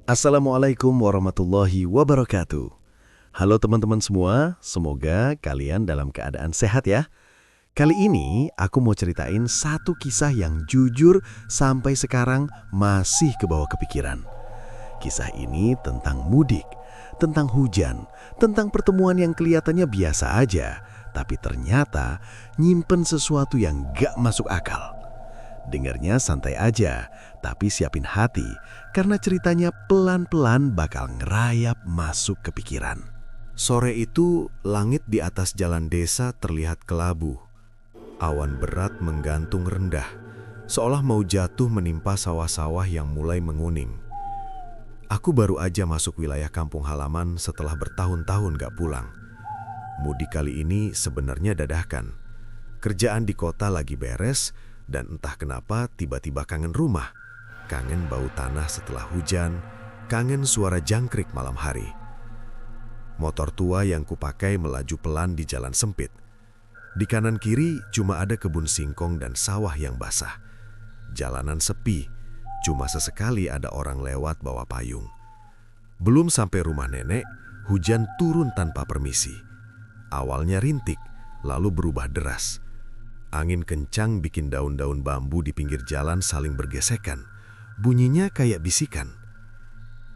Assalamualaikum warahmatullahi wabarakatuh. Halo teman-teman semua, semoga kalian dalam keadaan sehat ya. Kali ini aku mau ceritain satu kisah yang jujur sampai sekarang masih kebawa kepikiran. Kisah ini tentang mudik, tentang hujan, tentang pertemuan yang kelihatannya biasa aja, tapi ternyata nyimpen sesuatu yang gak masuk akal. Dengarnya santai aja, tapi siapin hati karena ceritanya pelan-pelan bakal ngerayap masuk ke pikiran. Sore itu, langit di atas jalan desa terlihat kelabu. Awan berat menggantung rendah, seolah mau jatuh menimpa sawah-sawah yang mulai menguning. Aku baru aja masuk wilayah kampung halaman setelah bertahun-tahun gak pulang. Mudik kali ini sebenarnya dadakan. Kerjaan di kota lagi beres, dan entah kenapa tiba-tiba kangen rumah. Kangen bau tanah setelah hujan, kangen suara jangkrik malam hari. Motor tua yang kupakai melaju pelan di jalan sempit. Di kanan kiri cuma ada kebun singkong dan sawah yang basah. Jalanan sepi, cuma sesekali ada orang lewat bawa payung. Belum sampai rumah nenek, hujan turun tanpa permisi. Awalnya rintik, lalu berubah deras. Angin kencang bikin daun-daun bambu di pinggir jalan saling bergesekan. Bunyinya kayak bisikan.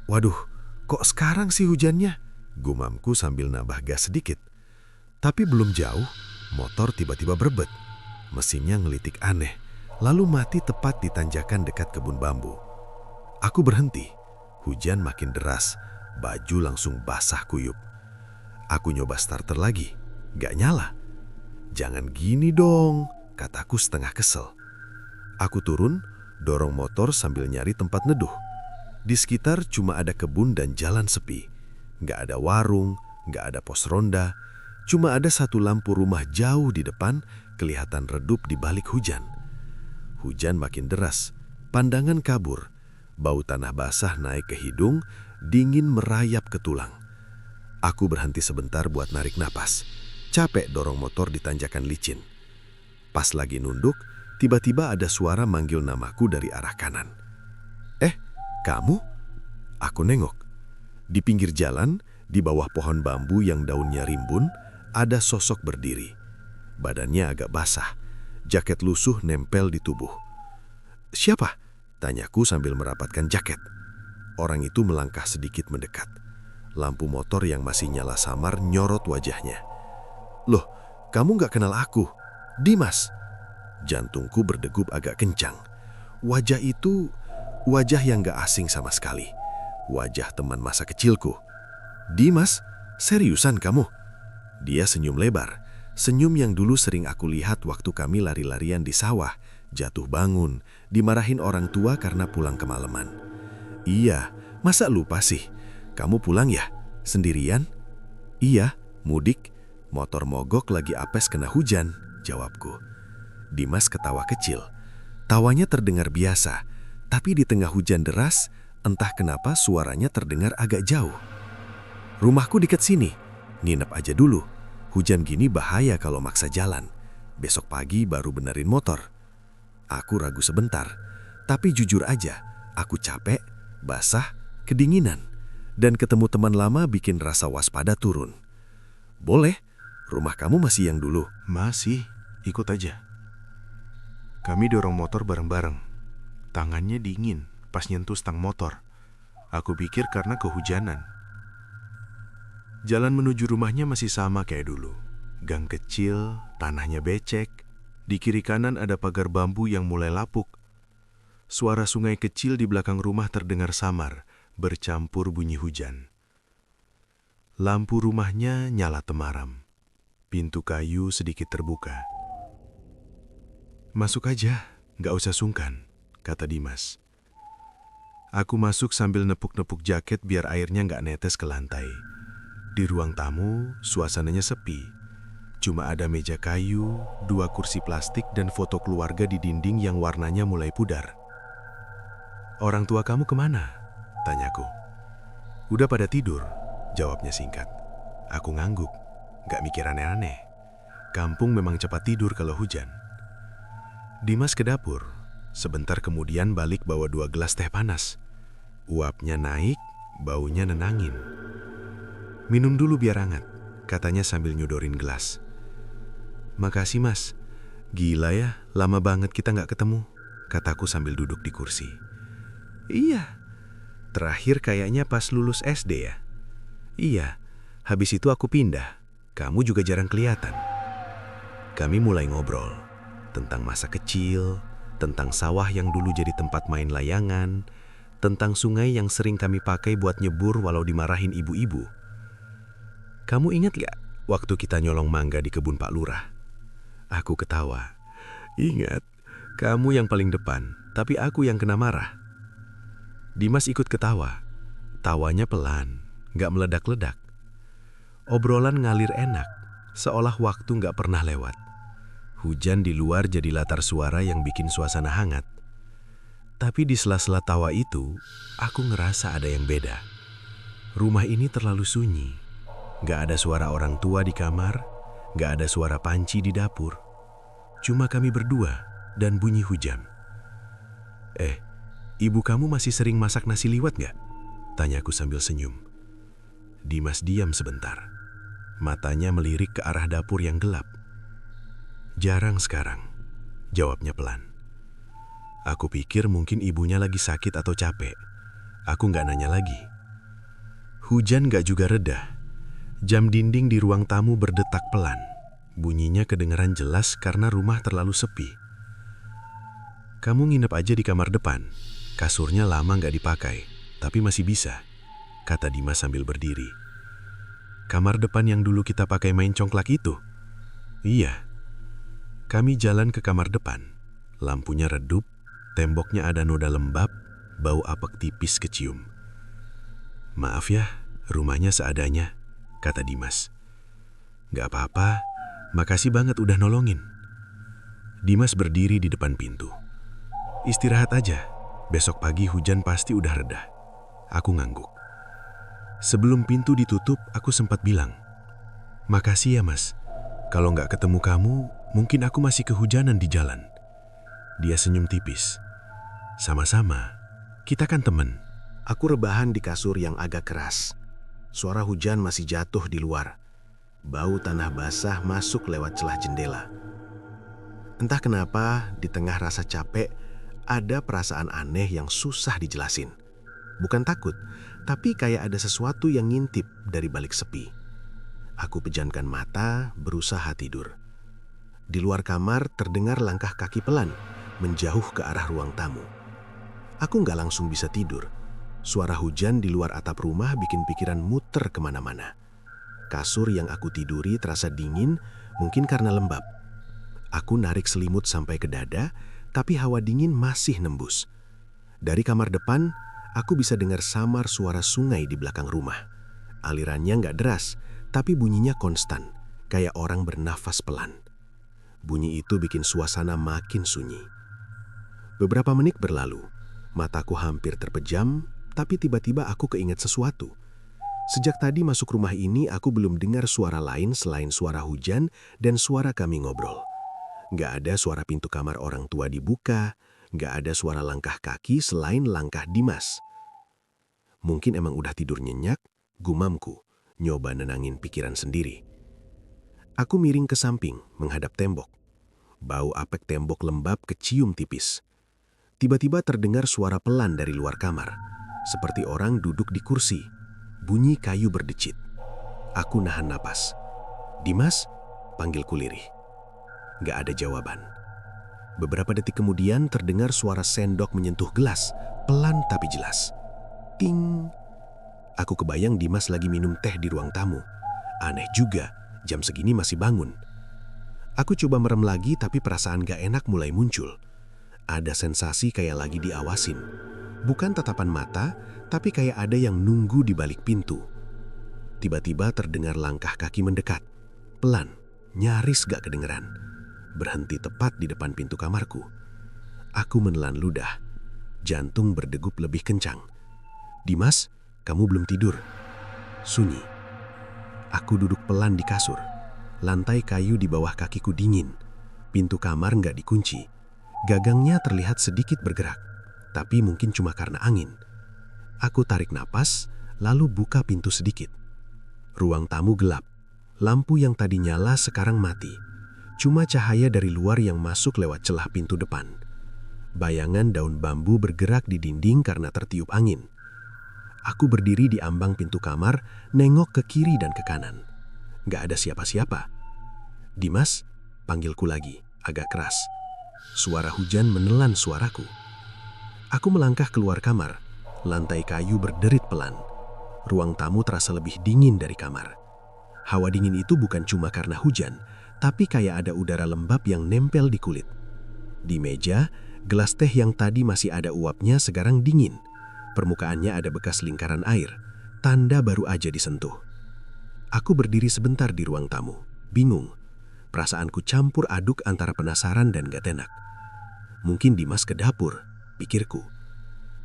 Waduh, kok sekarang sih hujannya? Gumamku sambil nambah gas sedikit. Tapi belum jauh, motor tiba-tiba berebet. Mesinnya ngelitik aneh, lalu mati tepat di tanjakan dekat kebun bambu. Aku berhenti. Hujan makin deras, baju langsung basah kuyup. Aku nyoba starter lagi, gak nyala. Jangan gini dong, kataku setengah kesel. Aku turun, dorong motor sambil nyari tempat neduh. Di sekitar cuma ada kebun dan jalan sepi. Gak ada warung, gak ada pos ronda. Cuma ada satu lampu rumah jauh di depan, kelihatan redup di balik hujan. Hujan makin deras, pandangan kabur. Bau tanah basah naik ke hidung, dingin merayap ke tulang. Aku berhenti sebentar buat narik napas. Capek dorong motor di tanjakan licin. Pas lagi nunduk, tiba-tiba ada suara manggil namaku dari arah kanan. Kamu? Aku nengok. Di pinggir jalan, di bawah pohon bambu yang daunnya rimbun, ada sosok berdiri. Badannya agak basah, jaket lusuh nempel di tubuh. Siapa? Tanyaku sambil merapatkan jaket. Orang itu melangkah sedikit mendekat. Lampu motor yang masih nyala samar nyorot wajahnya. Loh, kamu gak kenal aku? Dimas. Jantungku berdegup agak kencang. Wajah itu, wajah yang gak asing sama sekali. Wajah teman masa kecilku. Dimas, seriusan kamu? Dia senyum lebar. Senyum yang dulu sering aku lihat waktu kami lari-larian di sawah, jatuh bangun, dimarahin orang tua karena pulang kemalaman. Iya, masa lupa sih? Kamu pulang ya? Sendirian? Iya, mudik. Motor mogok lagi apes kena hujan, jawabku. Dimas ketawa kecil. Tawanya terdengar biasa, tapi di tengah hujan deras, entah kenapa suaranya terdengar agak jauh. Rumahku dekat sini, nginep aja dulu. Hujan gini bahaya kalau maksa jalan. Besok pagi baru benerin motor. Aku ragu sebentar, tapi jujur aja, aku capek, basah, kedinginan. Dan ketemu teman lama bikin rasa waspada turun. Boleh. Rumah kamu masih yang dulu? Masih, ikut aja. Kami dorong motor bareng-bareng. Tangannya dingin pas nyentuh stang motor. Aku pikir karena kehujanan. Jalan menuju rumahnya masih sama kayak dulu. Gang kecil, tanahnya becek. Di kiri kanan ada pagar bambu yang mulai lapuk. Suara sungai kecil di belakang rumah terdengar samar, bercampur bunyi hujan. Lampu rumahnya nyala temaram. Pintu kayu sedikit terbuka. Masuk aja, gak usah sungkan, kata Dimas. Aku masuk sambil nepuk-nepuk jaket biar airnya gak netes ke lantai. Di ruang tamu, suasananya sepi. Cuma ada meja kayu, 2 kursi plastik dan foto keluarga di dinding yang warnanya mulai pudar. Orang tua kamu kemana? Tanyaku. Udah pada tidur, jawabnya singkat. Aku ngangguk. Gak mikir aneh-aneh. Kampung memang cepat tidur kalau hujan. Dimas ke dapur. Sebentar kemudian balik bawa 2 gelas teh panas. Uapnya naik, baunya nenangin. "Minum dulu biar hangat," katanya sambil nyudorin gelas. "Makasih mas, gila ya, lama banget kita nggak ketemu," kataku sambil duduk di kursi. "Iya, terakhir kayaknya pas lulus SD ya?" "Iya, habis itu aku pindah, kamu juga jarang kelihatan." Kami mulai ngobrol tentang masa kecil, tentang sawah yang dulu jadi tempat main layangan, tentang sungai yang sering kami pakai buat nyebur walau dimarahin ibu-ibu. "Kamu ingat gak waktu kita nyolong mangga di kebun Pak Lurah?" Aku ketawa. "Ingat, kamu yang paling depan, tapi aku yang kena marah." Dimas ikut ketawa. Tawanya pelan, gak meledak-ledak. Obrolan ngalir enak, seolah waktu gak pernah lewat. Hujan di luar jadi latar suara yang bikin suasana hangat. Tapi di sela-sela tawa itu, aku ngerasa ada yang beda. Rumah ini terlalu sunyi. Gak ada suara orang tua di kamar, gak ada suara panci di dapur. Cuma kami berdua dan bunyi hujan. Ibu kamu masih sering masak nasi liwet gak?" tanyaku sambil senyum. Dimas diam sebentar. Matanya melirik ke arah dapur yang gelap. "Jarang sekarang," jawabnya pelan. Aku pikir mungkin ibunya lagi sakit atau capek. Aku nggak nanya lagi. Hujan nggak juga reda. Jam dinding di ruang tamu berdetak pelan. Bunyinya kedengaran jelas karena rumah terlalu sepi. "Kamu nginep aja di kamar depan. Kasurnya lama nggak dipakai, tapi masih bisa," kata Dimas sambil berdiri. "Kamar depan yang dulu kita pakai main congklak itu?" "Iya." Kami jalan ke kamar depan. Lampunya redup, temboknya ada noda lembab, bau apek tipis kecium. "Maaf ya, rumahnya seadanya," kata Dimas. "Gak apa-apa, makasih banget udah nolongin." Dimas berdiri di depan pintu. "Istirahat aja, besok pagi hujan pasti udah reda." Aku ngangguk. Sebelum pintu ditutup, aku sempat bilang, "Makasih ya mas, kalau nggak ketemu kamu, mungkin aku masih kehujanan di jalan." Dia senyum tipis. "Sama-sama, kita kan temen." Aku rebahan di kasur yang agak keras. Suara hujan masih jatuh di luar. Bau tanah basah masuk lewat celah jendela. Entah kenapa, di tengah rasa capek, ada perasaan aneh yang susah dijelasin. Bukan takut, tapi kayak ada sesuatu yang ngintip dari balik sepi. Aku pejamkan mata, berusaha tidur. Di luar kamar terdengar langkah kaki pelan, menjauh ke arah ruang tamu. Aku nggak langsung bisa tidur. Suara hujan di luar atap rumah bikin pikiran muter kemana-mana. Kasur yang aku tiduri terasa dingin, mungkin karena lembab. Aku narik selimut sampai ke dada, tapi hawa dingin masih nembus. Dari kamar depan, aku bisa dengar samar suara sungai di belakang rumah. Alirannya nggak deras, tapi bunyinya konstan, kayak orang bernafas pelan. Bunyi itu bikin suasana makin sunyi. Beberapa menit berlalu, mataku hampir terpejam, tapi tiba-tiba aku keinget sesuatu. Sejak tadi masuk rumah ini, aku belum dengar suara lain selain suara hujan dan suara kami ngobrol. Nggak ada suara pintu kamar orang tua dibuka, nggak ada suara langkah kaki selain langkah Dimas. Mungkin emang udah tidur nyenyak, gumamku, nyoba nenangin pikiran sendiri. Aku miring ke samping, menghadap tembok. Bau apek tembok lembab kecium tipis. Tiba-tiba terdengar suara pelan dari luar kamar, seperti orang duduk di kursi. Bunyi kayu berdecit. Aku nahan napas. "Dimas?" panggilku lirih. Gak ada jawaban. Beberapa detik kemudian terdengar suara sendok menyentuh gelas, pelan tapi jelas. Ting! Aku kebayang Dimas lagi minum teh di ruang tamu. Aneh juga, jam segini masih bangun. Aku coba merem lagi tapi perasaan gak enak mulai muncul. Ada sensasi kayak lagi diawasin. Bukan tatapan mata, tapi kayak ada yang nunggu di balik pintu. Tiba-tiba terdengar langkah kaki mendekat. Pelan, nyaris gak kedengeran. Berhenti tepat di depan pintu kamarku. Aku menelan ludah. Jantung berdegup lebih kencang. "Dimas, kamu belum tidur?" Sunyi. Aku duduk pelan di kasur. Lantai kayu di bawah kakiku dingin. Pintu kamar nggak dikunci. Gagangnya terlihat sedikit bergerak, tapi mungkin cuma karena angin. Aku tarik napas, lalu buka pintu sedikit. Ruang tamu gelap. Lampu yang tadi nyala sekarang mati. Cuma cahaya dari luar yang masuk lewat celah pintu depan. Bayangan daun bambu bergerak di dinding karena tertiup angin. Aku berdiri di ambang pintu kamar, nengok ke kiri dan ke kanan. Gak ada siapa-siapa. "Dimas," panggilku lagi, agak keras. Suara hujan menelan suaraku. Aku melangkah keluar kamar. Lantai kayu berderit pelan. Ruang tamu terasa lebih dingin dari kamar. Hawa dingin itu bukan cuma karena hujan, tapi kayak ada udara lembab yang nempel di kulit. Di meja, gelas teh yang tadi masih ada uapnya sekarang dingin. Permukaannya ada bekas lingkaran air, tanda baru aja disentuh. Aku berdiri sebentar di ruang tamu, bingung. Perasaanku campur aduk antara penasaran dan gak enak. Mungkin Dimas ke dapur, pikirku.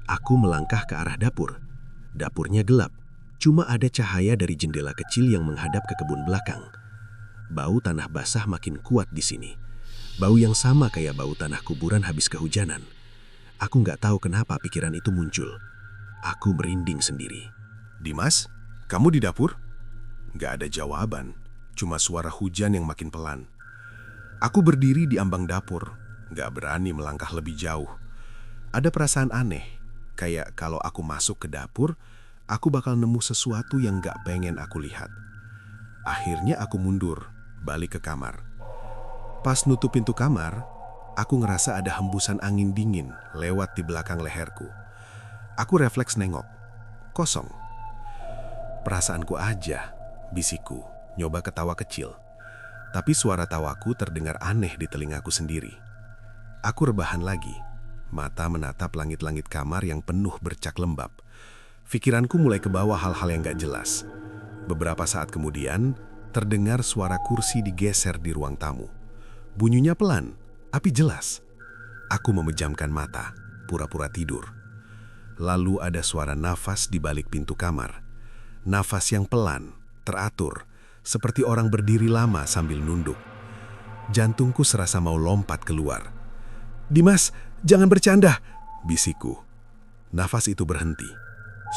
Aku melangkah ke arah dapur. Dapurnya gelap, cuma ada cahaya dari jendela kecil yang menghadap ke kebun belakang. Bau tanah basah makin kuat di sini. Bau yang sama kayak bau tanah kuburan habis kehujanan. Aku nggak tahu kenapa pikiran itu muncul. Aku merinding sendiri. "Dimas, kamu di dapur?" Gak ada jawaban, cuma suara hujan yang makin pelan. Aku berdiri di ambang dapur, gak berani melangkah lebih jauh. Ada perasaan aneh, kayak kalau aku masuk ke dapur, aku bakal nemu sesuatu yang gak pengen aku lihat. Akhirnya aku mundur, balik ke kamar. Pas nutup pintu kamar, aku ngerasa ada hembusan angin dingin lewat di belakang leherku. Aku refleks nengok, kosong. "Perasaanku aja," bisikku, nyoba ketawa kecil. Tapi suara tawaku terdengar aneh di telingaku sendiri. Aku rebahan lagi, mata menatap langit-langit kamar yang penuh bercak lembab. Pikiranku mulai ke bawah hal-hal yang gak jelas. Beberapa saat kemudian, terdengar suara kursi digeser di ruang tamu. Bunyinya pelan, tapi jelas. Aku memejamkan mata, pura-pura tidur. Lalu ada suara nafas di balik pintu kamar. Nafas yang pelan, teratur, seperti orang berdiri lama sambil nunduk. Jantungku serasa mau lompat keluar. "Dimas, jangan bercanda," bisikku. Nafas itu berhenti.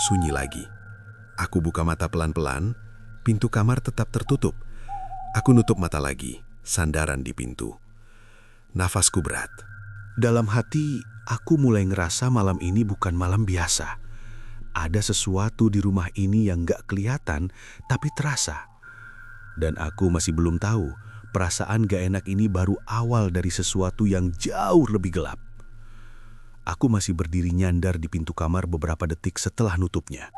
Sunyi lagi. Aku buka mata pelan-pelan, pintu kamar tetap tertutup. Aku nutup mata lagi, sandaran di pintu. Nafasku berat. Dalam hati, aku mulai ngerasa malam ini bukan malam biasa. Ada sesuatu di rumah ini yang gak kelihatan, tapi terasa. Dan aku masih belum tahu, perasaan gak enak ini baru awal dari sesuatu yang jauh lebih gelap. Aku masih berdiri nyandar di pintu kamar beberapa detik setelah nutupnya.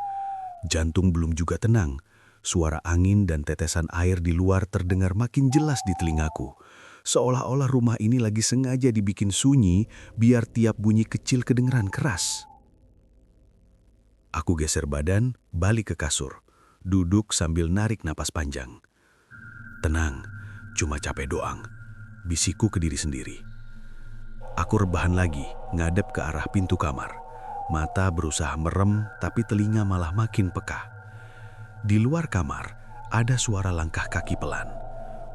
Jantung belum juga tenang. Suara angin dan tetesan air di luar terdengar makin jelas di telingaku. Seolah-olah rumah ini lagi sengaja dibikin sunyi biar tiap bunyi kecil kedengeran keras. Aku geser badan, balik ke kasur. Duduk sambil narik napas panjang. Tenang, cuma capek doang. Bisikku ke diri sendiri. Aku rebahan lagi, ngadep ke arah pintu kamar. Mata berusaha merem, tapi telinga malah makin peka. Di luar kamar, ada suara langkah kaki pelan.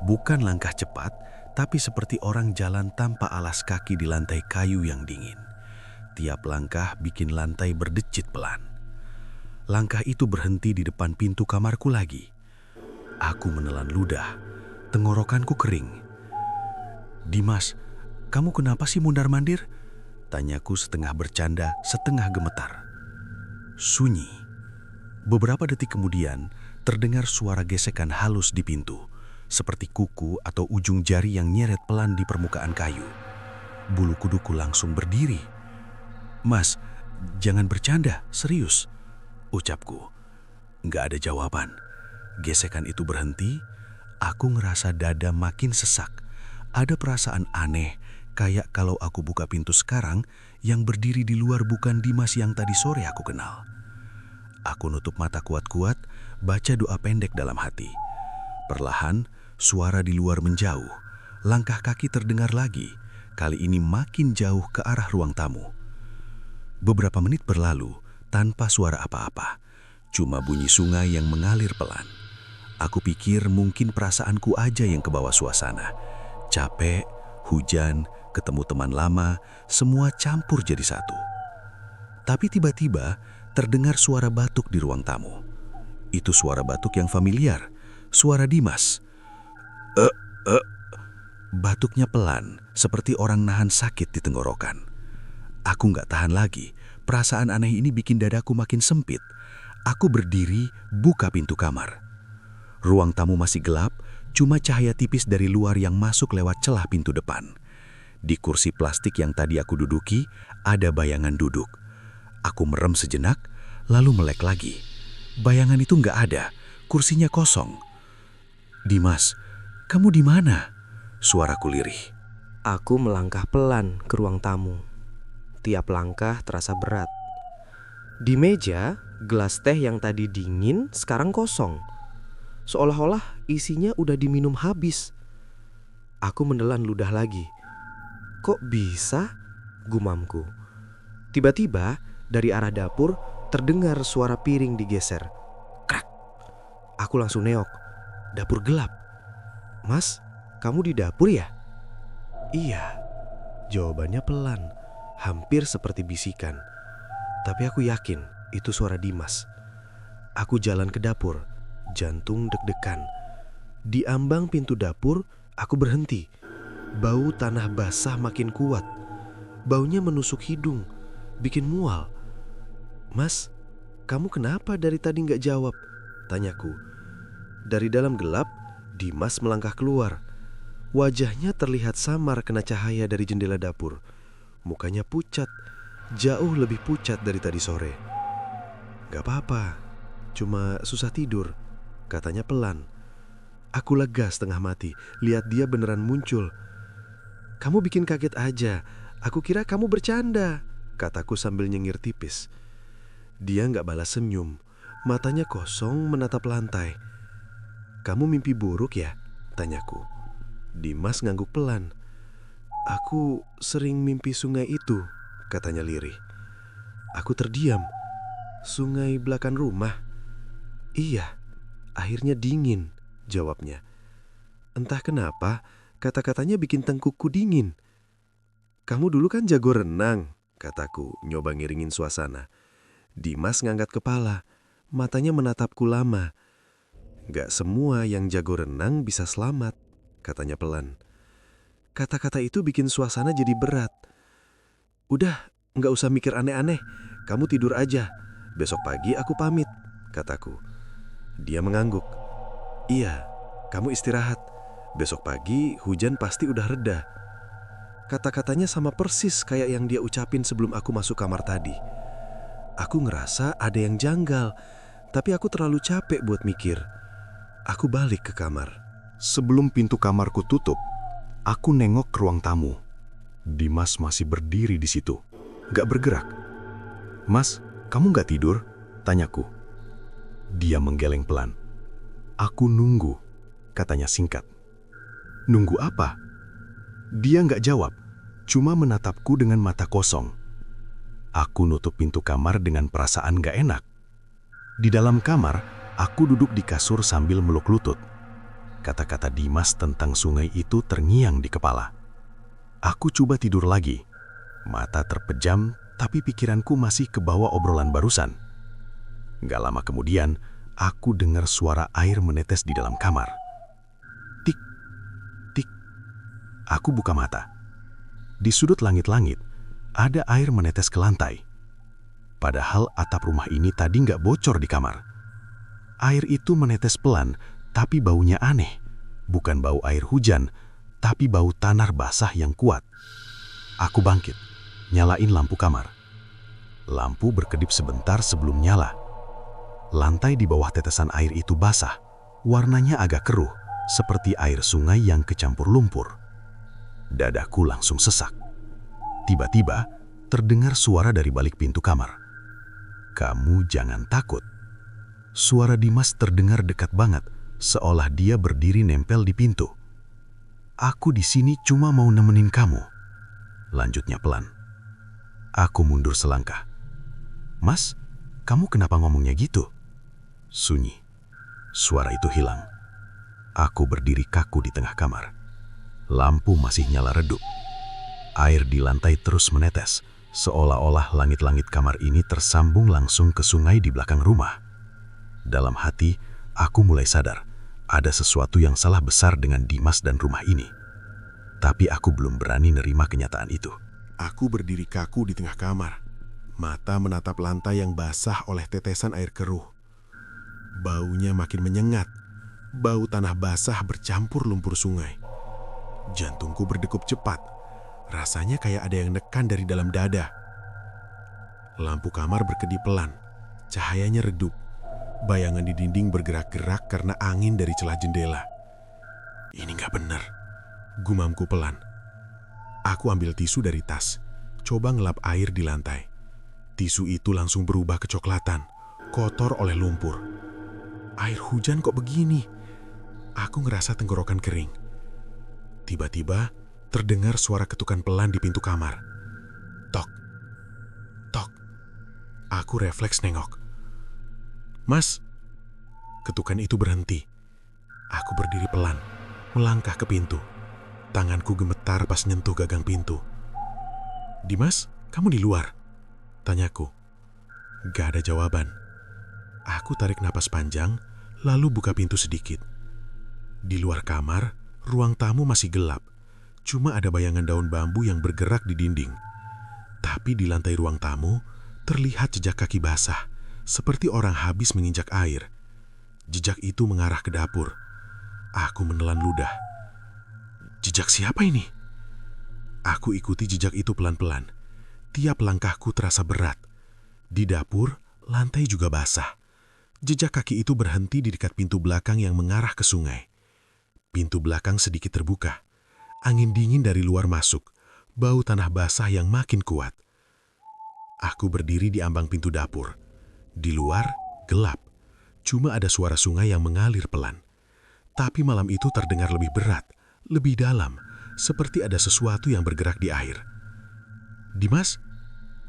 Bukan langkah cepat, tapi seperti orang jalan tanpa alas kaki di lantai kayu yang dingin. Tiap langkah bikin lantai berdecit pelan. Langkah itu berhenti di depan pintu kamarku lagi. Aku menelan ludah, tenggorokanku kering. "Dimas, kamu kenapa sih mundar-mandir?" Tanyaku setengah bercanda, setengah gemetar. Sunyi. Beberapa detik kemudian, terdengar suara gesekan halus di pintu, seperti kuku atau ujung jari yang nyeret pelan di permukaan kayu. Bulu kuduku langsung berdiri. "Mas, jangan bercanda, serius," ucapku. Nggak ada jawaban. Gesekan itu berhenti, aku ngerasa dada makin sesak. Ada perasaan aneh, kayak kalau aku buka pintu sekarang, yang berdiri di luar bukan Dimas yang tadi sore aku kenal. Aku nutup mata kuat-kuat, baca doa pendek dalam hati. Perlahan, suara di luar menjauh. Langkah kaki terdengar lagi, kali ini makin jauh ke arah ruang tamu. Beberapa menit berlalu, tanpa suara apa-apa. Cuma bunyi sungai yang mengalir pelan. Aku pikir mungkin perasaanku aja yang kebawa suasana. Capek, hujan, ketemu teman lama, semua campur jadi satu. Tapi tiba-tiba, terdengar suara batuk di ruang tamu. Itu suara batuk yang familiar, suara Dimas. Batuknya pelan, seperti orang nahan sakit di tenggorokan. Aku nggak tahan lagi, perasaan aneh ini bikin dadaku makin sempit. Aku berdiri, buka pintu kamar. Ruang tamu masih gelap, cuma cahaya tipis dari luar yang masuk lewat celah pintu depan. Di kursi plastik yang tadi aku duduki, ada bayangan duduk. Aku merem sejenak, lalu melek lagi. Bayangan itu nggak ada, kursinya kosong. "Dimas, kamu di mana?" Suaraku lirih. Aku melangkah pelan ke ruang tamu. Tiap langkah terasa berat. Di meja, gelas teh yang tadi dingin sekarang kosong. Seolah-olah isinya udah diminum habis. Aku menelan ludah lagi. "Kok bisa?" gumamku. Tiba-tiba dari arah dapur terdengar suara piring digeser. Krak. Aku langsung neok. Dapur gelap. "Mas, kamu di dapur ya?" "Iya." Jawabannya pelan, hampir seperti bisikan. Tapi aku yakin itu suara Dimas. Aku jalan ke dapur, jantung deg-degan. Di ambang pintu dapur, aku berhenti. Bau tanah basah makin kuat. Baunya menusuk hidung, bikin mual. "Mas, kamu kenapa dari tadi nggak jawab?" tanyaku. Dari dalam gelap, Dimas melangkah keluar. Wajahnya terlihat samar kena cahaya dari jendela dapur. Mukanya pucat, jauh lebih pucat dari tadi sore. "Gak apa-apa, cuma susah tidur," katanya pelan. Aku lega setengah mati, lihat dia beneran muncul. "Kamu bikin kaget aja, aku kira kamu bercanda," kataku sambil nyengir tipis. Dia gak balas senyum, matanya kosong menatap lantai. "Kamu mimpi buruk ya?" tanyaku. Dimas ngangguk pelan. "Aku sering mimpi sungai itu," katanya lirih. Aku terdiam. "Sungai belakang rumah?" "Iya, airnya dingin," jawabnya. Entah kenapa, kata-katanya bikin tengkukku dingin. "Kamu dulu kan jago renang," kataku, nyoba ngiringin suasana. Dimas ngangkat kepala, matanya menatapku lama. "Gak semua yang jago renang bisa selamat," katanya pelan. Kata-kata itu bikin suasana jadi berat. "Udah, gak usah mikir aneh-aneh. Kamu tidur aja. Besok pagi aku pamit," kataku. Dia mengangguk. "Iya, kamu istirahat. Besok pagi hujan pasti udah reda." Kata-katanya sama persis kayak yang dia ucapin sebelum aku masuk kamar tadi. Aku ngerasa ada yang janggal, tapi aku terlalu capek buat mikir. Aku balik ke kamar. Sebelum pintu kamarku tutup, aku nengok ke ruang tamu. Dimas masih berdiri di situ, gak bergerak. "Mas, kamu gak tidur?" tanyaku. Dia menggeleng pelan. "Aku nunggu," katanya singkat. "Nunggu apa?" Dia gak jawab, cuma menatapku dengan mata kosong. Aku nutup pintu kamar dengan perasaan gak enak. Di dalam kamar, aku duduk di kasur sambil meluk lutut. Kata-kata Dimas tentang sungai itu terngiang di kepala. Aku coba tidur lagi. Mata terpejam, tapi pikiranku masih kebawa obrolan barusan. Gak lama kemudian, aku dengar suara air menetes di dalam kamar. Tik, tik. Aku buka mata. Di sudut langit-langit, ada air menetes ke lantai. Padahal atap rumah ini tadi gak bocor di kamar. Air itu menetes pelan, tapi baunya aneh. Bukan bau air hujan, tapi bau tanah basah yang kuat. Aku bangkit, nyalain lampu kamar. Lampu berkedip sebentar sebelum nyala. Lantai di bawah tetesan air itu basah, warnanya agak keruh, seperti air sungai yang kecampur lumpur. Dadaku langsung sesak. Tiba-tiba, terdengar suara dari balik pintu kamar. "Kamu jangan takut." Suara Dimas terdengar dekat banget, seolah dia berdiri nempel di pintu. "Aku di sini cuma mau nemenin kamu," lanjutnya pelan. Aku mundur selangkah. "Mas, kamu kenapa ngomongnya gitu?" Sunyi. Suara itu hilang. Aku berdiri kaku di tengah kamar. Lampu masih nyala redup. Air di lantai terus menetes, Seolah-olah langit-langit kamar ini tersambung langsung ke sungai di belakang rumah. Dalam hati, aku mulai sadar ada sesuatu yang salah besar dengan Dimas dan rumah ini. Tapi aku belum berani nerima kenyataan itu. Aku berdiri kaku di tengah kamar. Mata menatap lantai yang basah oleh tetesan air keruh. Baunya makin menyengat. Bau tanah basah bercampur lumpur sungai. Jantungku berdegup cepat. Rasanya kayak ada yang nekan dari dalam dada. Lampu kamar berkedip pelan. Cahayanya redup. Bayangan di dinding bergerak-gerak karena angin dari celah jendela. Ini nggak benar, gumamku pelan. Aku ambil tisu dari tas, coba ngelap air di lantai. Tisu itu langsung berubah kecoklatan, kotor oleh lumpur. Air hujan kok begini? Aku ngerasa tenggorokan kering. Tiba-tiba terdengar suara ketukan pelan di pintu kamar. Tok, tok. Aku refleks nengok. Mas, ketukan itu berhenti. Aku berdiri pelan, melangkah ke pintu. Tanganku gemetar pas nyentuh gagang pintu. Dimas, kamu di luar? Tanyaku. Gak ada jawaban. Aku tarik napas panjang, lalu buka pintu sedikit. Di luar kamar, ruang tamu masih gelap. Cuma ada bayangan daun bambu yang bergerak di dinding. Tapi di lantai ruang tamu, terlihat jejak kaki basah, seperti orang habis menginjak air. Jejak itu mengarah ke dapur. Aku menelan ludah. Jejak siapa ini? Aku ikuti jejak itu pelan-pelan. Tiap langkahku terasa berat. Di dapur, lantai juga basah. Jejak kaki itu berhenti di dekat pintu belakang yang mengarah ke sungai. Pintu belakang sedikit terbuka. Angin dingin dari luar masuk. Bau tanah basah yang makin kuat. Aku berdiri di ambang pintu dapur. Di luar, gelap. Cuma ada suara sungai yang mengalir pelan. Tapi malam itu terdengar lebih berat, lebih dalam, seperti ada sesuatu yang bergerak di air. Dimas,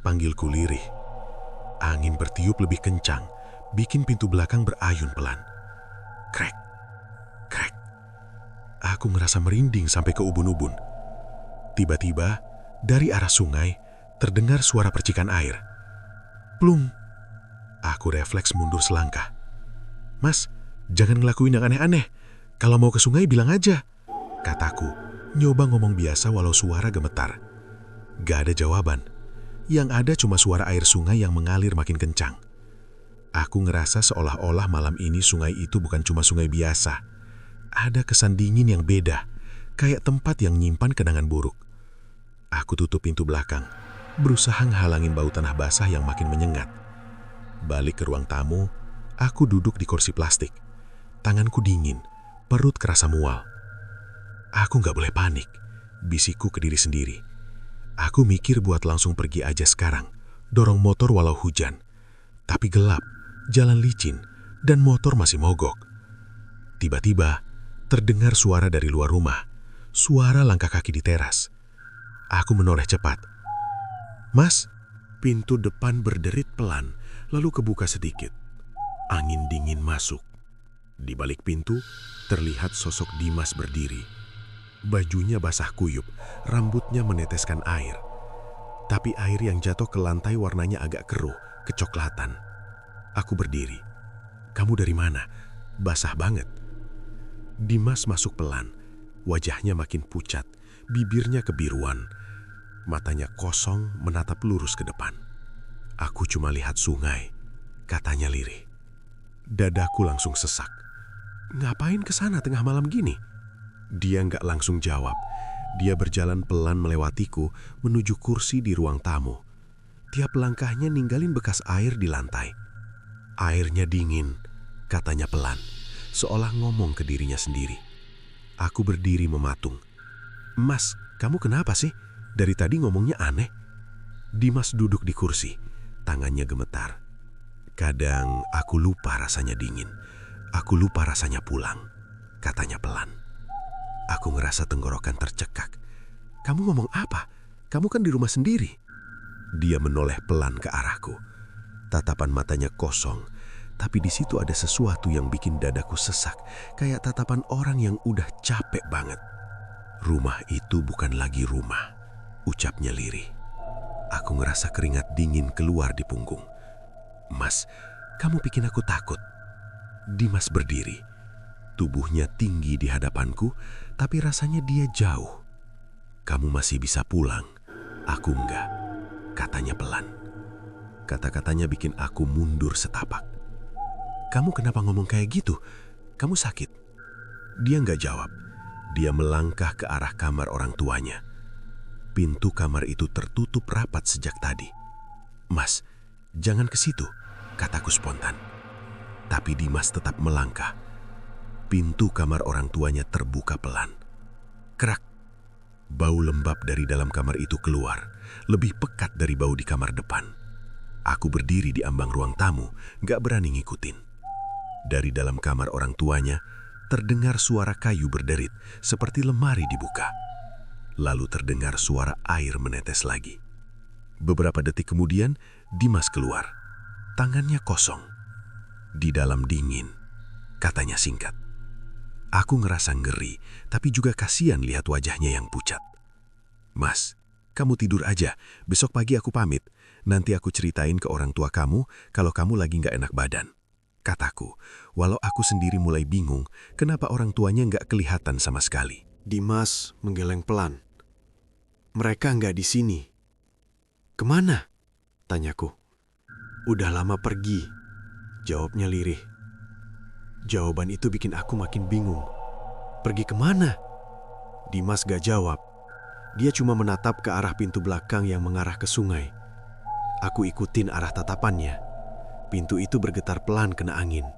panggilku lirih. Angin bertiup lebih kencang, bikin pintu belakang berayun pelan. Krek, krek. Aku ngerasa merinding sampai ke ubun-ubun. Tiba-tiba, dari arah sungai, terdengar suara percikan air. Plung. Aku refleks mundur selangkah. Mas, jangan ngelakuin yang aneh-aneh. Kalau mau ke sungai bilang aja, kataku, nyoba ngomong biasa walau suara gemetar. Gak ada jawaban. Yang ada cuma suara air sungai yang mengalir makin kencang. Aku ngerasa seolah-olah malam ini sungai itu bukan cuma sungai biasa. Ada kesan dingin yang beda, kayak tempat yang nyimpan kenangan buruk. Aku tutup pintu belakang, berusaha ngehalangin bau tanah basah yang makin menyengat. Balik ke ruang tamu, aku duduk di kursi plastik. Tanganku dingin, perut kerasa mual. Aku gak boleh panik, bisikku ke diri sendiri. Aku mikir buat langsung pergi aja sekarang, dorong motor walau hujan. Tapi gelap, jalan licin, dan motor masih mogok. Tiba-tiba, terdengar suara dari luar rumah, suara langkah kaki di teras. Aku menoleh cepat. Mas, pintu depan berderit pelan, lalu kebuka sedikit. Angin dingin masuk. Di balik pintu, terlihat sosok Dimas berdiri. Bajunya basah kuyup, rambutnya meneteskan air. Tapi air yang jatuh ke lantai warnanya agak keruh, kecoklatan. Aku berdiri. Kamu dari mana? Basah banget. Dimas masuk pelan. Wajahnya makin pucat, bibirnya kebiruan. Matanya kosong menatap lurus ke depan. Aku cuma lihat sungai, katanya lirih. Dadaku langsung sesak. Ngapain ke sana tengah malam gini? Dia nggak langsung jawab. Dia berjalan pelan melewatiku menuju kursi di ruang tamu. Tiap langkahnya ninggalin bekas air di lantai. Airnya dingin, katanya pelan, seolah ngomong ke dirinya sendiri. Aku berdiri mematung. Mas, kamu kenapa sih? Dari tadi ngomongnya aneh. Dimas duduk di kursi, tangannya gemetar. Kadang aku lupa rasanya dingin. Aku lupa rasanya pulang, katanya pelan. Aku ngerasa tenggorokan tercekak. Kamu ngomong apa? Kamu kan di rumah sendiri. Dia menoleh pelan ke arahku. Tatapan matanya kosong, tapi di situ ada sesuatu yang bikin dadaku sesak, kayak tatapan orang yang udah capek banget. Rumah itu bukan lagi rumah, ucapnya lirih. Aku ngerasa keringat dingin keluar di punggung. "Mas, kamu bikin aku takut." Dimas berdiri. Tubuhnya tinggi di hadapanku, tapi rasanya dia jauh. "Kamu masih bisa pulang, aku enggak," katanya pelan. Kata-katanya bikin aku mundur setapak. "Kamu kenapa ngomong kayak gitu? Kamu sakit?" Dia enggak jawab. Dia melangkah ke arah kamar orang tuanya. Pintu kamar itu tertutup rapat sejak tadi. "Mas, jangan ke situ," kataku spontan. Tapi Dimas tetap melangkah. Pintu kamar orang tuanya terbuka pelan. Kerak. Bau lembab dari dalam kamar itu keluar, lebih pekat dari bau di kamar depan. Aku berdiri di ambang ruang tamu, gak berani ngikutin. Dari dalam kamar orang tuanya, terdengar suara kayu berderit, seperti lemari dibuka. Lalu terdengar suara air menetes lagi. Beberapa detik kemudian, Dimas keluar. Tangannya kosong. "Di dalam dingin," katanya singkat. Aku ngerasa ngeri, tapi juga kasihan lihat wajahnya yang pucat. "Mas, kamu tidur aja. Besok pagi aku pamit. Nanti aku ceritain ke orang tua kamu kalau kamu lagi gak enak badan," kataku. Walau aku sendiri mulai bingung kenapa orang tuanya gak kelihatan sama sekali. Dimas menggeleng pelan. "Mereka nggak di sini." "Kemana?" tanyaku. "Udah lama pergi," jawabnya lirih. Jawaban itu bikin aku makin bingung. "Pergi kemana?" Dimas gak jawab. Dia cuma menatap ke arah pintu belakang yang mengarah ke sungai. Aku ikutin arah tatapannya. Pintu itu bergetar pelan kena angin.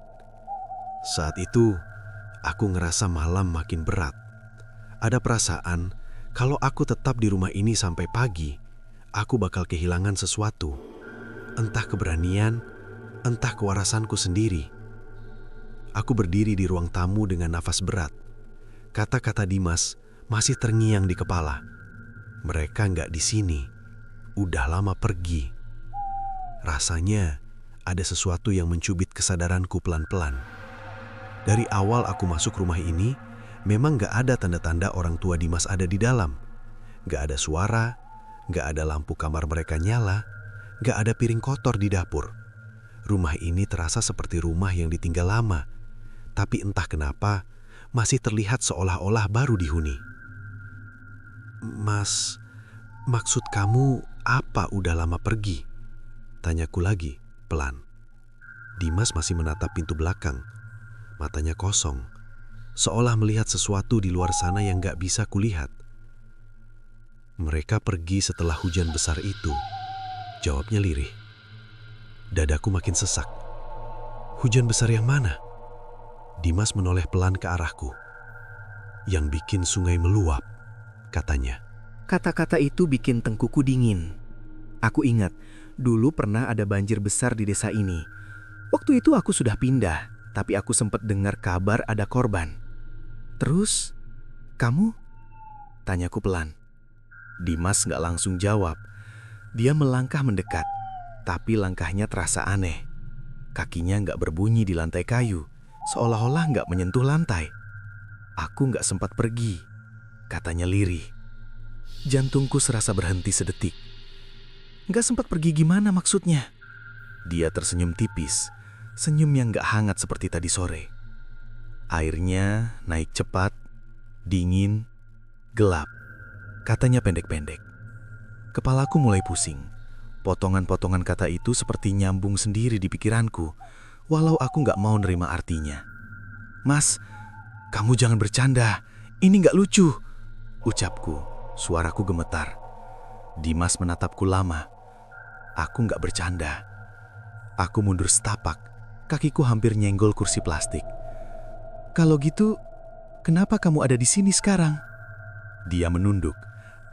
Saat itu, aku ngerasa malam makin berat. Ada perasaan kalau aku tetap di rumah ini sampai pagi, aku bakal kehilangan sesuatu. Entah keberanian, entah kewarasanku sendiri. Aku berdiri di ruang tamu dengan nafas berat. Kata-kata Dimas masih terngiang di kepala. Mereka nggak di sini. Udah lama pergi. Rasanya ada sesuatu yang mencubit kesadaranku pelan-pelan. Dari awal aku masuk rumah ini, memang nggak ada tanda-tanda orang tua Dimas ada di dalam. Nggak ada suara, nggak ada lampu kamar mereka nyala, nggak ada piring kotor di dapur. Rumah ini terasa seperti rumah yang ditinggal lama. Tapi entah kenapa, masih terlihat seolah-olah baru dihuni. "Mas, maksud kamu apa udah lama pergi?" tanyaku lagi, pelan. Dimas masih menatap pintu belakang. Matanya kosong, seolah melihat sesuatu di luar sana yang gak bisa kulihat. "Mereka pergi setelah hujan besar itu," jawabnya lirih. Dadaku makin sesak. "Hujan besar yang mana?" Dimas menoleh pelan ke arahku. "Yang bikin sungai meluap," katanya. Kata-kata itu bikin tengkuku dingin. Aku ingat, dulu pernah ada banjir besar di desa ini. Waktu itu aku sudah pindah, tapi aku sempat dengar kabar ada korban. "Terus, kamu?" tanyaku pelan. Dimas gak langsung jawab. Dia melangkah mendekat, tapi langkahnya terasa aneh. Kakinya gak berbunyi di lantai kayu, seolah-olah gak menyentuh lantai. "Aku gak sempat pergi," katanya lirih. Jantungku serasa berhenti sedetik. "Gak sempat pergi gimana maksudnya?" Dia tersenyum tipis, senyum yang gak hangat seperti tadi sore. Airnya naik cepat, dingin, gelap. Katanya pendek-pendek. Kepalaku mulai pusing. Potongan-potongan kata itu seperti nyambung sendiri di pikiranku, walau aku gak mau nerima artinya. "Mas, kamu jangan bercanda. Ini gak lucu," ucapku. Suaraku gemetar. Dimas menatapku lama. Aku gak bercanda. Aku mundur setapak. Kakiku hampir nyenggol kursi plastik. "Kalau gitu, kenapa kamu ada di sini sekarang?" Dia menunduk.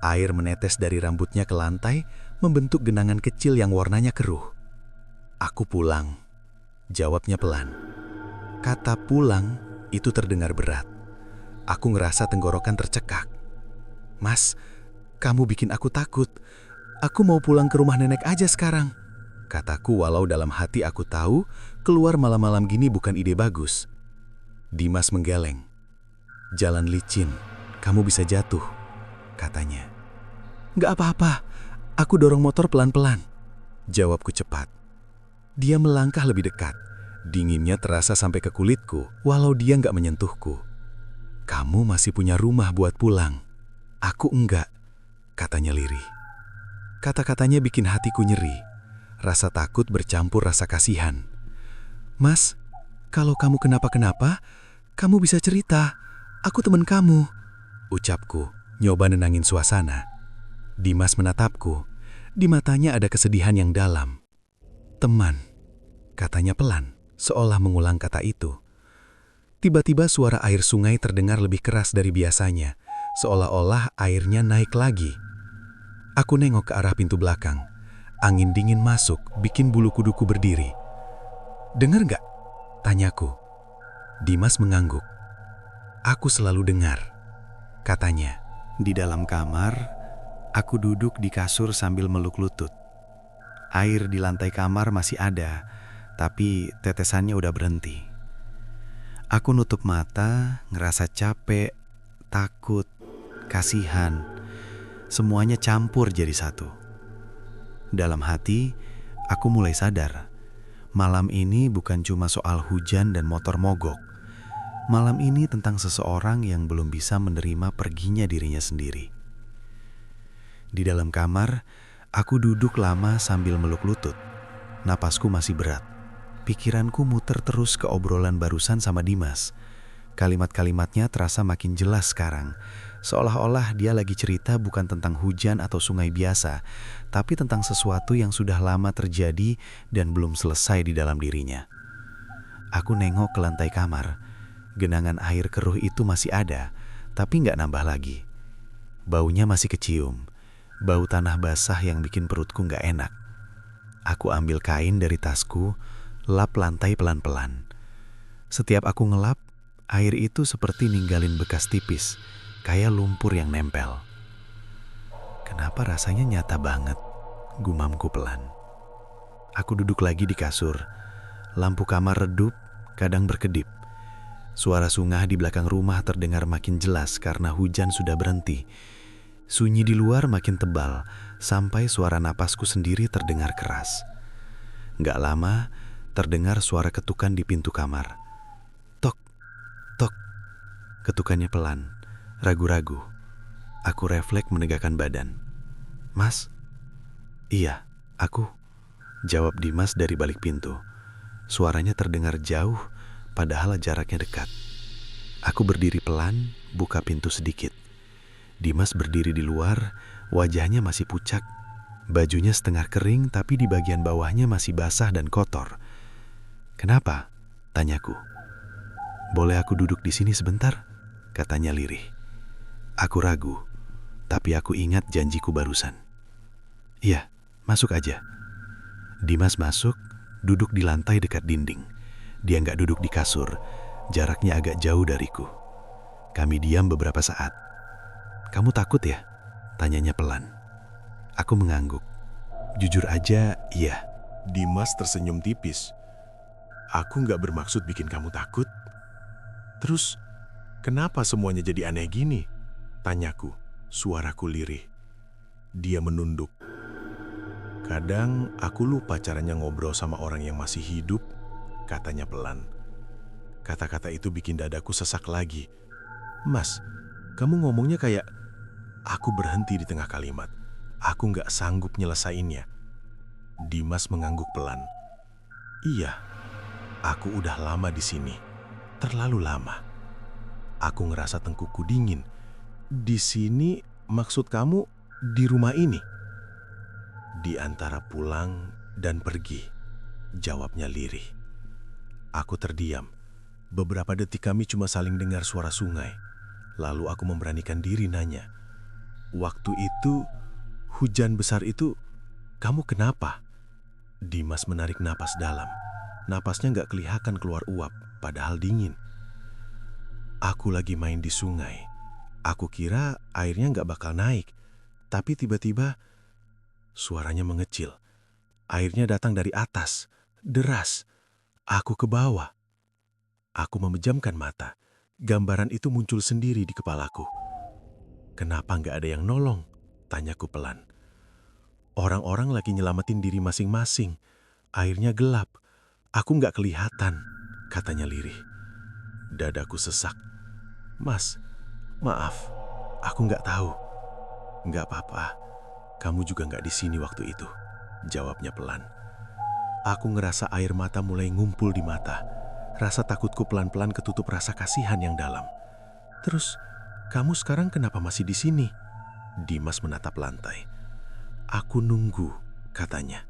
Air menetes dari rambutnya ke lantai, membentuk genangan kecil yang warnanya keruh. "Aku pulang," jawabnya pelan. Kata pulang itu terdengar berat. Aku ngerasa tenggorokan tercekak. "Mas, kamu bikin aku takut. Aku mau pulang ke rumah nenek aja sekarang," kataku walau dalam hati aku tahu keluar malam-malam gini bukan ide bagus. Dimas menggeleng. "Jalan licin, kamu bisa jatuh," katanya. "Gak apa-apa, Aku dorong motor pelan-pelan. Jawabku cepat. Dia melangkah lebih dekat. Dinginnya terasa sampai ke kulitku, walau dia nggak menyentuhku. Kamu masih punya rumah buat pulang. Aku enggak, katanya lirih. Kata-katanya bikin hatiku nyeri. Rasa takut bercampur rasa kasihan. Mas, kalau kamu kenapa-kenapa, kamu bisa cerita. Aku teman kamu, ucapku, nyoba nenangin suasana. Dimas menatapku. Di matanya ada kesedihan yang dalam. Teman, katanya pelan, seolah mengulang kata itu. Tiba-tiba suara air sungai terdengar lebih keras dari biasanya, seolah-olah airnya naik lagi. Aku nengok ke arah pintu belakang. Angin dingin masuk, bikin bulu kuduku berdiri. Dengar nggak? Tanyaku. Dimas mengangguk. Aku selalu dengar, katanya. Di dalam kamar, aku duduk di kasur sambil meluk lutut. Air di lantai kamar masih ada, tapi tetesannya udah berhenti. Aku nutup mata, ngerasa capek, takut, kasihan. Semuanya campur jadi satu. Dalam hati, aku mulai sadar. Malam ini bukan cuma soal hujan dan motor mogok. Malam ini tentang seseorang yang belum bisa menerima perginya dirinya sendiri. Di dalam kamar, aku duduk lama sambil meluk lutut. Napasku masih berat. Pikiranku muter terus ke obrolan barusan sama Dimas. Kalimat-kalimatnya terasa makin jelas sekarang. Seolah-olah dia lagi cerita bukan tentang hujan atau sungai biasa, tapi tentang sesuatu yang sudah lama terjadi dan belum selesai di dalam dirinya. Aku nengok ke lantai kamar. Genangan air keruh itu masih ada, tapi nggak nambah lagi. Baunya masih kecium. Bau tanah basah yang bikin perutku nggak enak. Aku ambil kain dari tasku, lap lantai pelan-pelan. Setiap aku ngelap, air itu seperti ninggalin bekas tipis, kayak lumpur yang nempel. Kenapa rasanya nyata banget, gumamku pelan. Aku duduk lagi di kasur. Lampu kamar redup, kadang berkedip. Suara sungah di belakang rumah terdengar makin jelas karena hujan sudah berhenti. Sunyi di luar makin tebal, sampai suara napasku sendiri terdengar keras. Nggak lama, terdengar suara ketukan di pintu kamar. Tok, tok. Ketukannya pelan, ragu-ragu. Aku refleks menegakkan badan. Mas? Iya, aku. Jawab Dimas dari balik pintu. Suaranya terdengar jauh, padahal jaraknya dekat. Aku berdiri pelan, buka pintu sedikit. Dimas berdiri di luar, wajahnya masih pucat. Bajunya setengah kering, tapi di bagian bawahnya masih basah dan kotor. Kenapa? Tanyaku. Boleh aku duduk di sini sebentar? Katanya lirih. Aku ragu, tapi aku ingat janjiku barusan. Iya, masuk aja. Dimas masuk, duduk di lantai dekat dinding. Dia nggak duduk di kasur, jaraknya agak jauh dariku. Kami diam beberapa saat. Kamu takut ya? Tanyanya pelan. Aku mengangguk. Jujur aja, iya. Dimas tersenyum tipis. Aku nggak bermaksud bikin kamu takut. Terus, kenapa semuanya jadi aneh gini? Tanyaku, suaraku lirih. Dia menunduk. Kadang aku lupa caranya ngobrol sama orang yang masih hidup, katanya pelan. Kata-kata itu bikin dadaku sesak lagi. Mas, kamu ngomongnya kayak... Aku berhenti di tengah kalimat. Aku nggak sanggup nyelesainnya. Dimas mengangguk pelan. Iya, aku udah lama di sini. Terlalu lama. Aku ngerasa tengkukku dingin. Di sini maksud kamu di rumah ini? Di antara pulang dan pergi, jawabnya lirih. Aku terdiam. Beberapa detik kami cuma saling dengar suara sungai. Lalu aku memberanikan diri nanya. Waktu itu, hujan besar itu, kamu kenapa? Dimas menarik napas dalam. Napasnya nggak kelihatan keluar uap, padahal dingin. Aku lagi main di sungai. Aku kira airnya nggak bakal naik. Tapi tiba-tiba, suaranya mengecil. Airnya datang dari atas, deras. Aku ke bawah. Aku memejamkan mata. Gambaran itu muncul sendiri di kepalaku. Kenapa nggak ada yang nolong? Tanyaku pelan. Orang-orang lagi nyelamatin diri masing-masing. Airnya gelap. Aku nggak kelihatan, katanya lirih. Dadaku sesak. Mas, maaf. Aku nggak tahu. Nggak apa-apa. Kamu juga nggak di sini waktu itu, jawabnya pelan. Aku ngerasa air mata mulai ngumpul di mata. Rasa takutku pelan-pelan ketutup rasa kasihan yang dalam. Terus, kamu sekarang kenapa masih di sini? Dimas menatap lantai. Aku nunggu, katanya.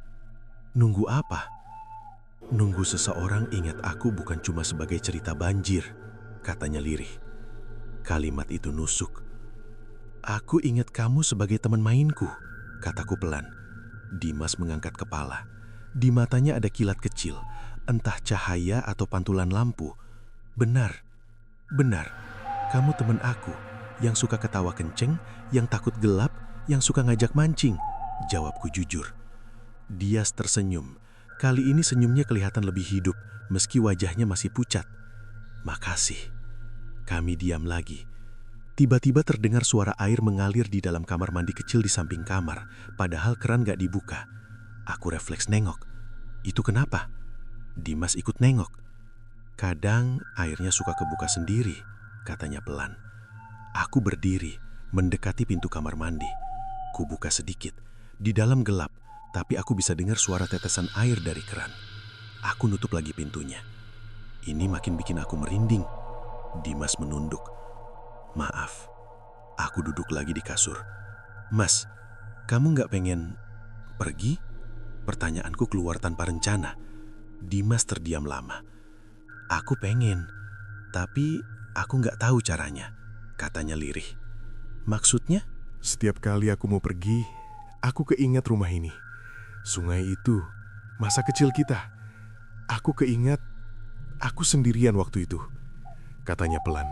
Nunggu apa? Nunggu seseorang ingat aku bukan cuma sebagai cerita banjir, katanya lirih. Kalimat itu nusuk. Aku ingat kamu sebagai teman mainku, kataku pelan. Dimas mengangkat kepala. Di matanya ada kilat kecil, entah cahaya atau pantulan lampu. Benar, benar. Kamu teman aku, yang suka ketawa kenceng, yang takut gelap, yang suka ngajak mancing. Jawabku jujur. Dia tersenyum. Kali ini senyumnya kelihatan lebih hidup, meski wajahnya masih pucat. Makasih. Kami diam lagi. Tiba-tiba terdengar suara air mengalir di dalam kamar mandi kecil di samping kamar, padahal keran gak dibuka. Aku refleks nengok. Itu kenapa? Dimas ikut nengok. Kadang airnya suka kebuka sendiri, katanya pelan. Aku berdiri, mendekati pintu kamar mandi. Kubuka sedikit. Di dalam gelap, tapi aku bisa dengar suara tetesan air dari keran. Aku nutup lagi pintunya. Ini makin bikin aku merinding. Dimas menunduk. Maaf, aku duduk lagi di kasur. Mas, kamu gak pengen pergi? Pertanyaanku keluar tanpa rencana. Dimas terdiam lama. Aku pengen, tapi aku gak tahu caranya, katanya lirih. Maksudnya? Setiap kali aku mau pergi, aku keingat rumah ini. Sungai itu, masa kecil kita. Aku keingat, aku sendirian waktu itu, katanya pelan.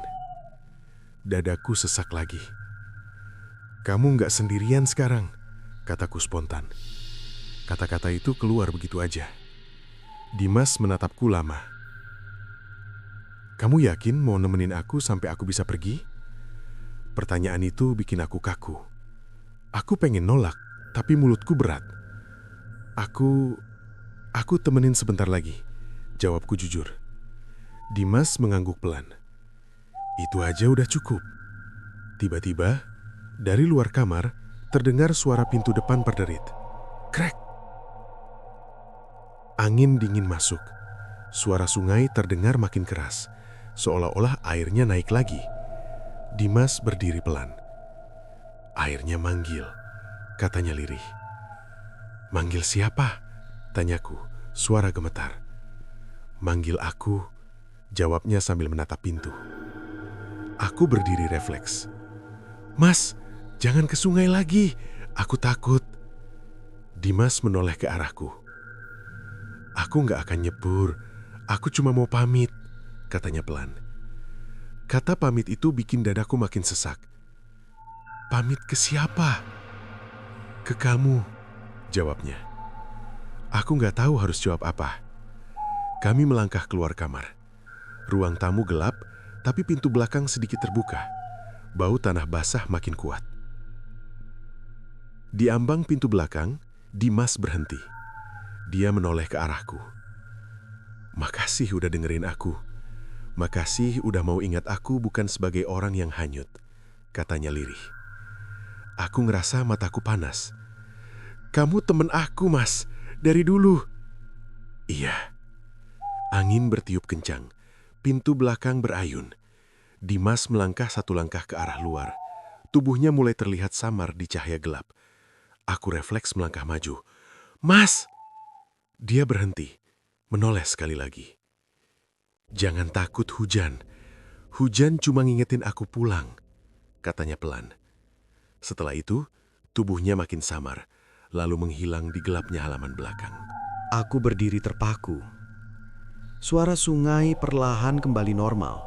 Dadaku sesak lagi. Kamu nggak sendirian sekarang, kataku spontan. Kata-kata itu keluar begitu aja. Dimas menatapku lama. Kamu yakin mau nemenin aku sampai aku bisa pergi? Pertanyaan itu bikin aku kaku. Aku pengen nolak, tapi mulutku berat. Aku temenin sebentar lagi, jawabku jujur. Dimas mengangguk pelan. Itu aja udah cukup. Tiba-tiba, dari luar kamar, terdengar suara pintu depan berderit. Krek! Angin dingin masuk. Suara sungai terdengar makin keras, seolah-olah airnya naik lagi. Dimas berdiri pelan. Airnya manggil, katanya lirih. Manggil siapa? Tanyaku, suara gemetar. Manggil aku, jawabnya sambil menatap pintu. Aku berdiri refleks. Mas, jangan ke sungai lagi, aku takut. Dimas menoleh ke arahku. Aku gak akan nyebur, aku cuma mau pamit, katanya pelan. Kata pamit itu bikin dadaku makin sesak. Pamit ke siapa? Ke kamu, jawabnya. Aku gak tahu harus jawab apa. Kami melangkah keluar kamar. Ruang tamu gelap, tapi pintu belakang sedikit terbuka. Bau tanah basah makin kuat. Di ambang pintu belakang, Dimas berhenti. Dia menoleh ke arahku. Makasih udah dengerin aku. Makasih udah mau ingat aku bukan sebagai orang yang hanyut, katanya lirih. Aku ngerasa mataku panas. Kamu temen aku, Mas, dari dulu. Iya. Angin bertiup kencang. Pintu belakang berayun. Dimas melangkah satu langkah ke arah luar. Tubuhnya mulai terlihat samar di cahaya gelap. Aku refleks melangkah maju. Mas! Dia berhenti, menoleh sekali lagi. Jangan takut hujan. Hujan cuma ngingetin aku pulang, katanya pelan. Setelah itu, tubuhnya makin samar, lalu menghilang di gelapnya halaman belakang. Aku berdiri terpaku. Suara sungai perlahan kembali normal.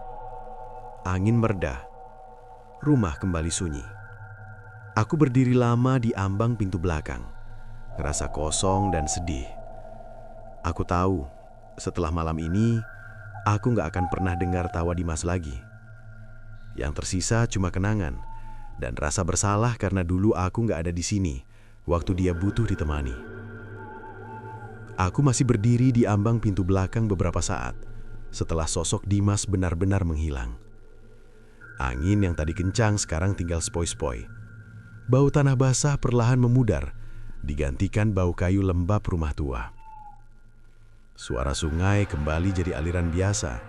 Angin mereda. Rumah kembali sunyi. Aku berdiri lama di ambang pintu belakang, ngerasa kosong dan sedih. Aku tahu, setelah malam ini, aku gak akan pernah dengar tawa Dimas lagi. Yang tersisa cuma kenangan dan rasa bersalah karena dulu aku gak ada di sini, waktu dia butuh ditemani. Aku masih berdiri di ambang pintu belakang beberapa saat setelah sosok Dimas benar-benar menghilang. Angin yang tadi kencang sekarang tinggal sepoi-sepoi. Bau tanah basah perlahan memudar, digantikan bau kayu lembab rumah tua. Suara sungai kembali jadi aliran biasa,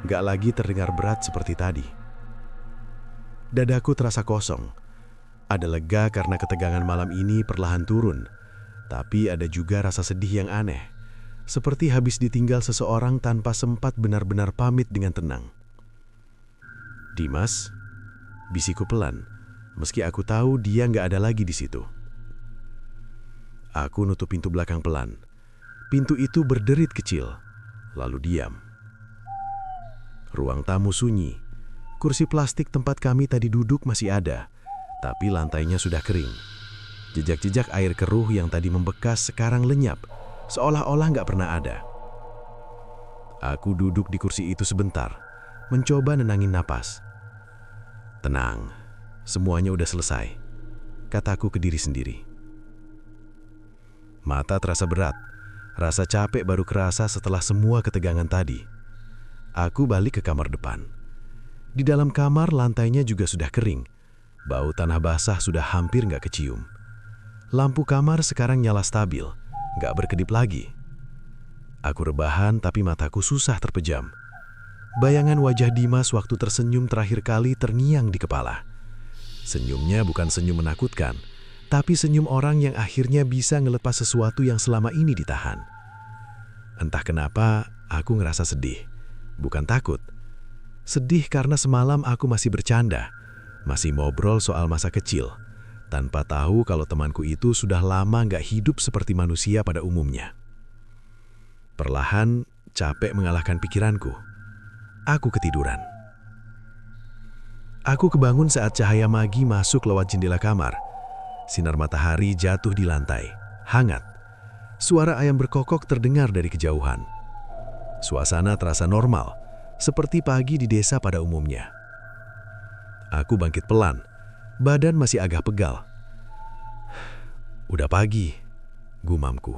gak lagi terdengar berat seperti tadi. Dadaku terasa kosong. Ada lega karena ketegangan malam ini perlahan turun, tapi ada juga rasa sedih yang aneh, seperti habis ditinggal seseorang tanpa sempat benar-benar pamit dengan tenang. "Dimas," bisiku pelan, meski aku tahu dia gak ada lagi di situ. Aku nutup pintu belakang pelan. Pintu itu berderit kecil, lalu diam. Ruang tamu sunyi. Kursi plastik tempat kami tadi duduk masih ada, tapi lantainya sudah kering. Jejak-jejak air keruh yang tadi membekas sekarang lenyap, seolah-olah nggak pernah ada. Aku duduk di kursi itu sebentar, mencoba nenangin napas. "Tenang, semuanya udah selesai," kataku ke diri sendiri. Mata terasa berat. Rasa capek baru kerasa setelah semua ketegangan tadi. Aku balik ke kamar depan. Di dalam kamar lantainya juga sudah kering. Bau tanah basah sudah hampir nggak kecium. Lampu kamar sekarang nyala stabil, nggak berkedip lagi. Aku rebahan tapi mataku susah terpejam. Bayangan wajah Dimas waktu tersenyum terakhir kali terngiang di kepala. Senyumnya bukan senyum menakutkan, tapi senyum orang yang akhirnya bisa ngelepas sesuatu yang selama ini ditahan. Entah kenapa, aku ngerasa sedih. Bukan takut. Sedih karena semalam aku masih bercanda, masih ngobrol soal masa kecil, tanpa tahu kalau temanku itu sudah lama nggak hidup seperti manusia pada umumnya. Perlahan, capek mengalahkan pikiranku. Aku ketiduran. Aku kebangun saat cahaya pagi masuk lewat jendela kamar. Sinar matahari jatuh di lantai, hangat. Suara ayam berkokok terdengar dari kejauhan. Suasana terasa normal, seperti pagi di desa pada umumnya. Aku bangkit pelan, badan masih agak pegal. "Udah pagi," gumamku.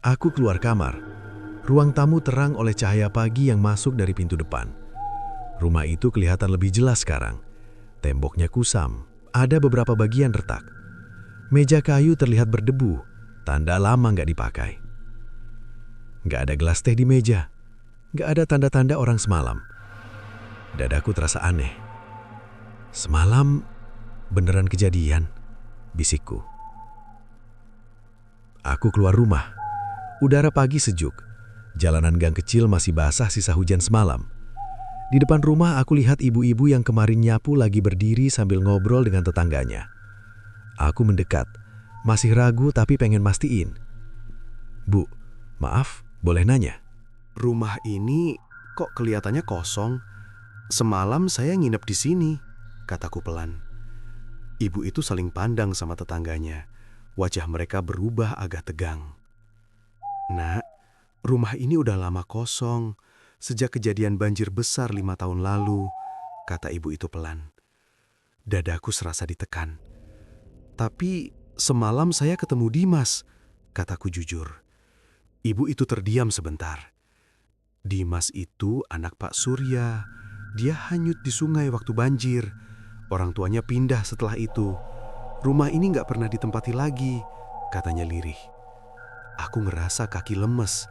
Aku keluar kamar. Ruang tamu terang oleh cahaya pagi yang masuk dari pintu depan. Rumah itu kelihatan lebih jelas sekarang. Temboknya kusam. Ada beberapa bagian retak. Meja kayu terlihat berdebu, tanda lama nggak dipakai. Nggak ada gelas teh di meja. Nggak ada tanda-tanda orang semalam. Dadaku terasa aneh. Semalam beneran kejadian, bisikku. Aku keluar rumah. Udara pagi sejuk. Jalanan gang kecil masih basah sisa hujan semalam. Di depan rumah aku lihat ibu-ibu yang kemarin nyapu lagi berdiri sambil ngobrol dengan tetangganya. Aku mendekat, masih ragu tapi pengen mastiin. "Bu, maaf, boleh nanya?" Rumah ini kok kelihatannya kosong? Semalam saya nginep di sini, kataku pelan. Ibu itu saling pandang sama tetangganya. Wajah mereka berubah agak tegang. "Nak, rumah ini udah lama kosong. Sejak kejadian banjir besar 5 tahun lalu," kata ibu itu pelan. Dadaku serasa ditekan. "Tapi semalam saya ketemu Dimas," kataku jujur. Ibu itu terdiam sebentar. "Dimas itu anak Pak Surya. Dia hanyut di sungai waktu banjir. Orang tuanya pindah setelah itu. Rumah ini nggak pernah ditempati lagi," katanya lirih. Aku ngerasa kaki lemes.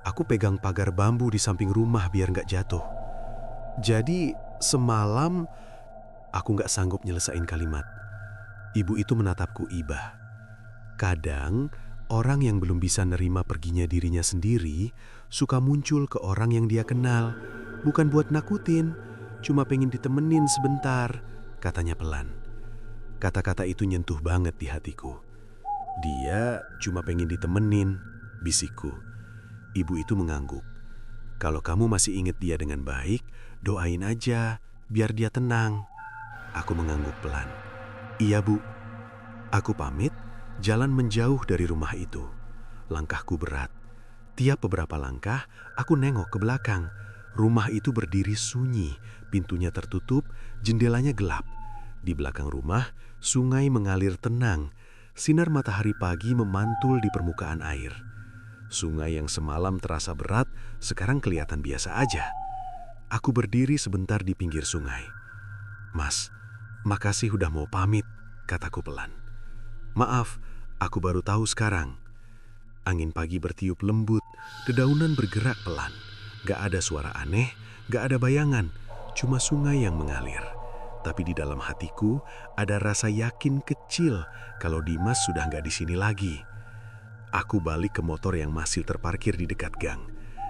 Aku pegang pagar bambu di samping rumah biar nggak jatuh. "Jadi semalam..." Aku nggak sanggup nyelesain kalimat. Ibu itu menatapku iba. Kadang orang yang belum bisa nerima perginya dirinya sendiri suka muncul ke orang yang dia kenal. Bukan buat nakutin, cuma pengen ditemenin sebentar, katanya pelan. Kata-kata itu nyentuh banget di hatiku. "Dia cuma pengen ditemenin," bisikku. Ibu itu mengangguk. "Kalau kamu masih ingat dia dengan baik, doain aja, biar dia tenang." Aku mengangguk pelan. "Iya, Bu." Aku pamit, jalan menjauh dari rumah itu. Langkahku berat. Tiap beberapa langkah, aku nengok ke belakang. Rumah itu berdiri sunyi, pintunya tertutup, jendelanya gelap. Di belakang rumah, sungai mengalir tenang, Sinar matahari pagi memantul di permukaan air. Sungai yang semalam terasa berat, sekarang kelihatan biasa aja. Aku berdiri sebentar di pinggir sungai. "Mas, makasih udah mau pamit," kataku pelan. "Maaf, aku baru tahu sekarang." Angin pagi bertiup lembut, dedaunan bergerak pelan. Gak ada suara aneh, gak ada bayangan, cuma sungai yang mengalir. Tapi di dalam hatiku ada rasa yakin kecil kalau Dimas sudah gak di sini lagi. Aku balik ke motor yang masih terparkir di dekat gang.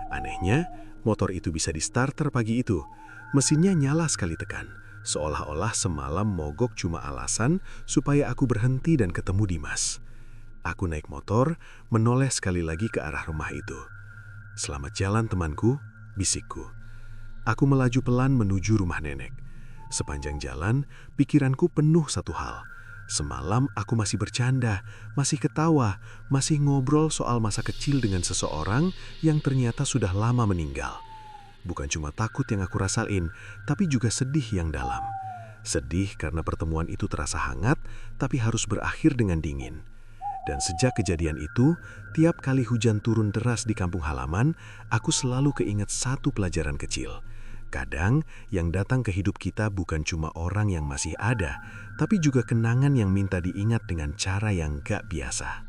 Anehnya, motor itu bisa di-starter pagi itu. Mesinnya nyala sekali tekan, seolah-olah semalam mogok cuma alasan supaya aku berhenti dan ketemu Dimas. Aku naik motor, menoleh sekali lagi ke arah rumah itu. "Selamat jalan temanku," bisikku. Aku melaju pelan menuju rumah nenek. Sepanjang jalan, pikiranku penuh satu hal. Semalam aku masih bercanda, masih ketawa, masih ngobrol soal masa kecil dengan seseorang yang ternyata sudah lama meninggal. Bukan cuma takut yang aku rasain, tapi juga sedih yang dalam. Sedih karena pertemuan itu terasa hangat, tapi harus berakhir dengan dingin. Dan sejak kejadian itu, tiap kali hujan turun deras di kampung halaman, aku selalu keinget satu pelajaran kecil. Kadang yang datang ke hidup kita bukan cuma orang yang masih ada, tapi juga kenangan yang minta diingat dengan cara yang gak biasa.